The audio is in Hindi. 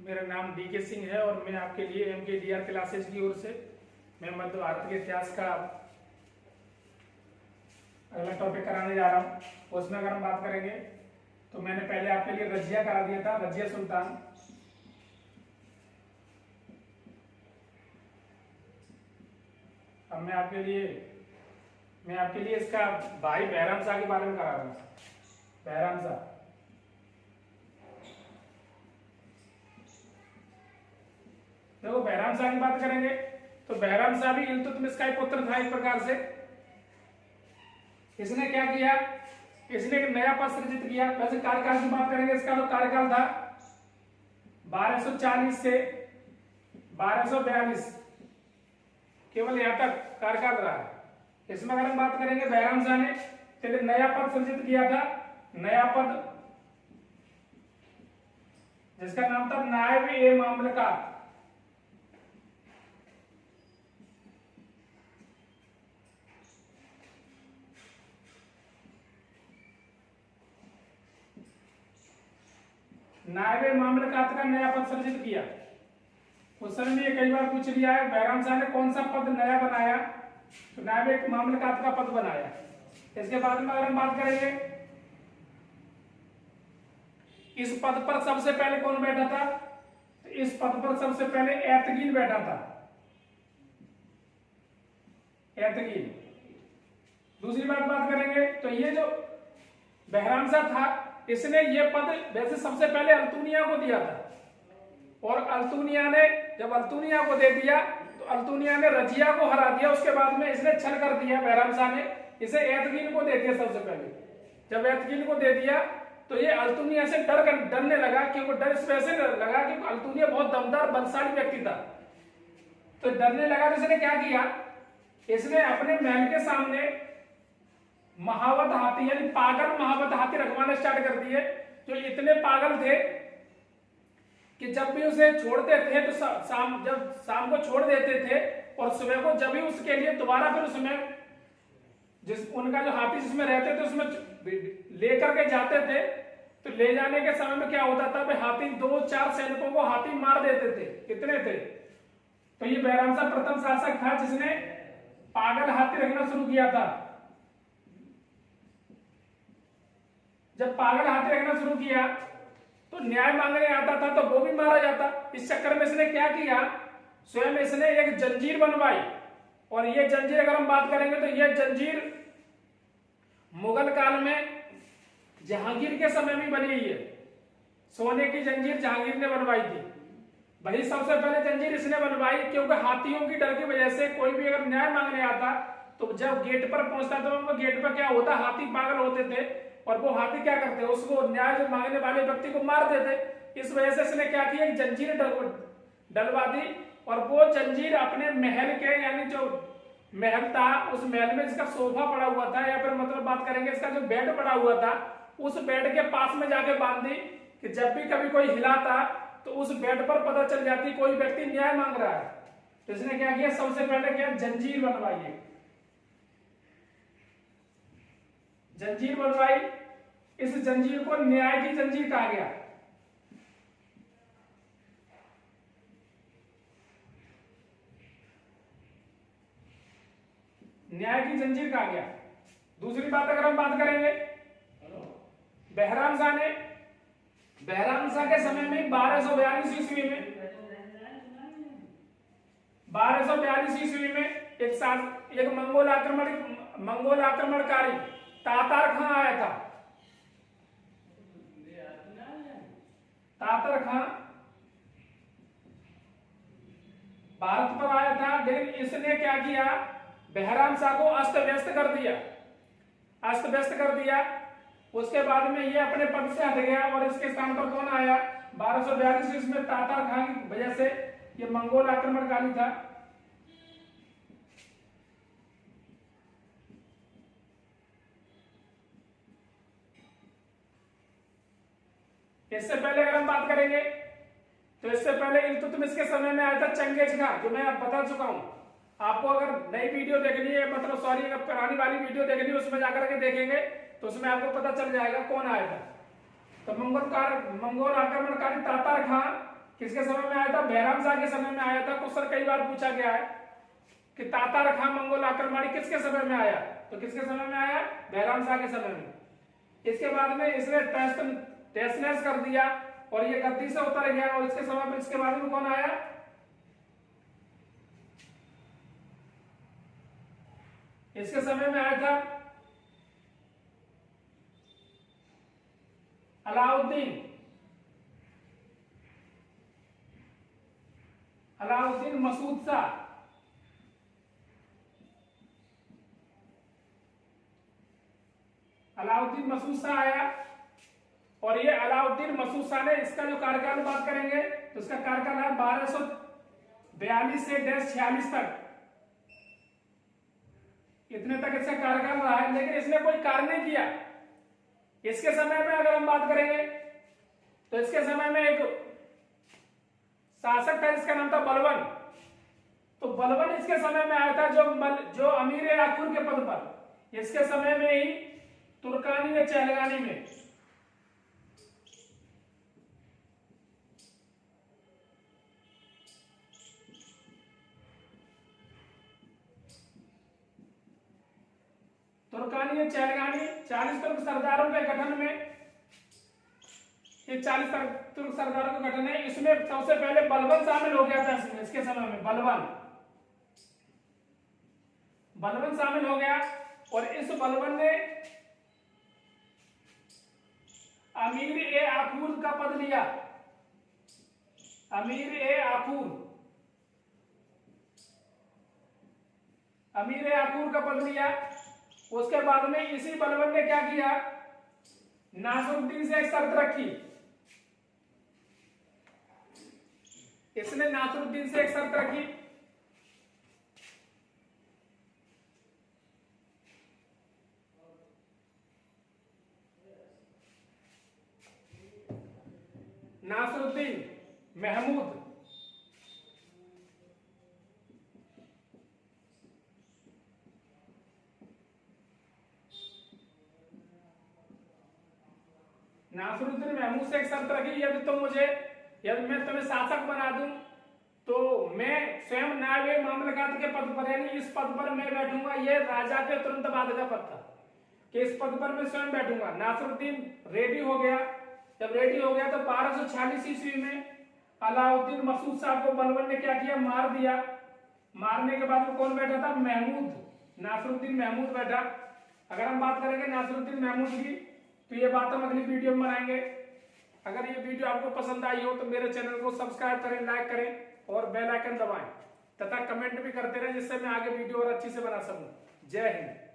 मेरा नाम DK सिंह है और मैं आपके लिए MKDR क्लासेस की ओर से मैं मध्य भारत के इतिहास का अगला टॉपिक कराने जा रहा हूँ। उसमें अगर हम बात करेंगे तो मैंने पहले आपके लिए रजिया करा दिया था, रजिया सुल्तान। अब मैं आपके लिए इसका भाई बैराम शाह के बारे में करा रहा हूँ। बैराम शाह, देखो बैराम शाह की बात करेंगे तो बैराम शाह भी इल्तुतमिश का ही पुत्र था एक प्रकार से। इसने क्या किया, इसने एक नया पद सृजित किया। वैसे कार्यकाल की बात करेंगे, इसका तो कार्यकाल था 1240 से 1242, केवल यहां तक कार्यकाल रहा है। इसमें अगर हम बात करेंगे बैराम शाह ने पहले नया पद सृजित किया था, नया पद जिसका नाम था नायब-ए-मामलकात। नायब-ए-मामलकात का नया पद सृजित किया। उस समय में कई बार पूछ लिया है बैराम शाह ने कौन सा पद नया बनाया, तो नायब-ए-मामलकात का पद बनाया। इसके बाद में अगर हम बात करेंगे इस पद पर सबसे पहले कौन बैठा था, तो इस पद पर सबसे पहले एतगीन बैठा था, एतगीन। दूसरी बात करेंगे तो ये जो बैराम शाह था इसने ये पद वैसे सबसे पहले अल्तुनिया को दिया था, और अल्तुनिया ने जब अल्तुनिया को दे दिया तो अल्तुनिया ने रजिया को हरा दिया। उसके बाद में इसने छल कर दिया, बैराम शाह ने इसे एतगीन को दे दिया सबसे पहले। जब एतगीन को दे दिया तो ये अल्तुनिया से डरने लगा, क्योंकि डर इस वजह से लगा कि अल्तुनिया बहुत दमदार बलशाली व्यक्ति था, तो डरने लगा। तो इसने क्या किया, इसने अपने महल के सामने महावत हाथी यानी पागल महावत हाथी रखवाने स्टार्ट कर दिए, जो इतने पागल थे कि जब भी उसे छोड़ते थे तो शाम को छोड़ देते थे, और सुबह को जब भी उसके लिए दोबारा फिर उसमें उनका जो हाथी जिसमें रहते थे उसमें लेकर के जाते थे, तो ले जाने के समय में क्या होता था, हाथी 2-4 सैनिकों को हाथी मार देते थे, कितने थे। तो ये बैराम शाह प्रथम शासक था जिसने पागल हाथी रखना शुरू किया था। जब पागल हाथी रखना शुरू किया तो न्याय मांगने आता था तो वो भी मारा जाता। इस चक्कर में इसने क्या किया, स्वयं इसने एक जंजीर बनवाई, और ये जंजीर अगर हम बात करेंगे तो ये जंजीर मुगल काल में जहांगीर के समय में बनी हुई है। सोने की जंजीर जहांगीर ने बनवाई थी, वही सबसे पहले जंजीर इसने बनवाई, क्योंकि हाथियों की डर की वजह से कोई भी अगर न्याय मांगने आता तो जब गेट पर पहुंचता तो गेट पर क्या होता, हाथी पागल होते थे, और वो हाथी क्या करते, उसको न्याय मांगने वाले व्यक्ति को मार देते। इस वजह से इसने क्या किया, एक जंजीर डलवा दी, और वो जंजीर अपने महल के यानी जो महल था उस महल में इसका सोफा पड़ा हुआ था, या फिर मतलब बात करेंगे इसका जो बेड पड़ा हुआ था, उस बेड के पास में जाके बांध दी कि जब भी कभी कोई हिलाता तो उस बेड पर पता चल जाती कोई व्यक्ति न्याय मांग रहा है। तो इसने क्या किया, सबसे पहले क्या जंजीर बनवाई, जंजीर बनवाई। इस जंजीर को न्याय की जंजीर कहा गया। न्याय की जंजीर कहा गया। दूसरी बात अगर हम बात करेंगे बैराम शाह के समय में 1242 ईस्वी में एक मंगोल आक्रमणकारी तातार खां आया था। तातार खां भारत पर आया था, लेकिन इसने क्या किया, बैराम शाह को अस्त व्यस्त कर दिया। उसके बाद में ये अपने पद से हट गया, और इसके स्थान पर कौन आया, 1242 ईस्वी में तातार खां की वजह से ये मंगोल आक्रमणकारी था। इससे पहले अगर हम बात करेंगे तो इससे पहले इल्तुतमिश के समय में आया था चंगेज खां, जो मैं अब बता चुका हूं। आपको अगर नई वीडियो देखनी है, मतलब सॉरी अगर पुरानी वाली वीडियो देखनी है, उसमें जाकर के देखेंगे तो उसमें आपको पता चल जाएगा कौन आया था। तो मंगोल आक्रमणकारी तातार खां किसके समय में आया था? बैराम शाह के समय में आया था। क्वेश्चन कई बार पूछा गया है कि तातार खां मंगोल आक्रमण किसके समय में आया? तो किसके समय में आया? बैराम शाह के समय में। इसके बाद में इसने टेस्टनेस कर दिया और ये गद्दी से उतर गया, और इसके समय में इसके बाद में कौन आया? इसके समय में आया था अलाउद्दीन मसूद शाह। अलाउद्दीन मसूद शाह आया, और ये अलाउद्दीन मसूद शाह ने इसका जो कार्यकाल बात करेंगे तो इसका कार्यकाल है 1242 से 46 तक, इतने तक इसका कार्यकाल रहा है। लेकिन इसने कोई कार्य नहीं किया। इसके समय में अगर हम बात करेंगे तो इसके समय में एक शासक था जिसका नाम था बलबन। तो बलबन इसके समय में आया था जो अमीर आखुर के पद पर, इसके समय में ही तुर्कानी या चहलगानी में। तुर्कानी या चहलगानी 40 तुर्क सरदारों के गठन में, ये 40 तुर्क सरदारों का गठन है। इसमें सबसे पहले बलबन शामिल हो गया था। इसके समय में बलबन शामिल हो गया, और इस बलबन ने अमीर ए आखूर का पद लिया। अमीर ए आखूर का पद लिया। उसके बाद में इसी बलबन ने क्या किया? नासरुद्दीन से एक शर्त रखी। इसने नासरुद्दीन से एक शर्त रखी, नासरुद्दीन महमूद से एक शर्त रखी, यदि मैं तुम्हें शासक बना दूं तो मैं स्वयं नायब मामलकात के पद पर, यानी इस पद पर मैं बैठूंगा। यह राजा के तुरंत बाद का पद था कि इस पद पर मैं स्वयं बैठूंगा। नासरुद्दीन रेडी हो गया। जब रेडी हो गया तो 1246 ईस्वी में अलाउद्दीन मसूद शाह को बलबन ने क्या किया? मार दिया। मारने के बाद कौन बैठा था? नासरुद्दीन महमूद बैठा। अगर हम बात करेंगे नासरुद्दीन महमूद की तो ये बात हम अगली वीडियो में बनाएंगे। अगर ये वीडियो आपको पसंद आई हो तो मेरे चैनल को सब्सक्राइब करें, लाइक करें और बेल आइकन दबाएं तथा कमेंट भी करते रहें, जिससे मैं आगे वीडियो और अच्छी से बना सकूं। जय हिंद।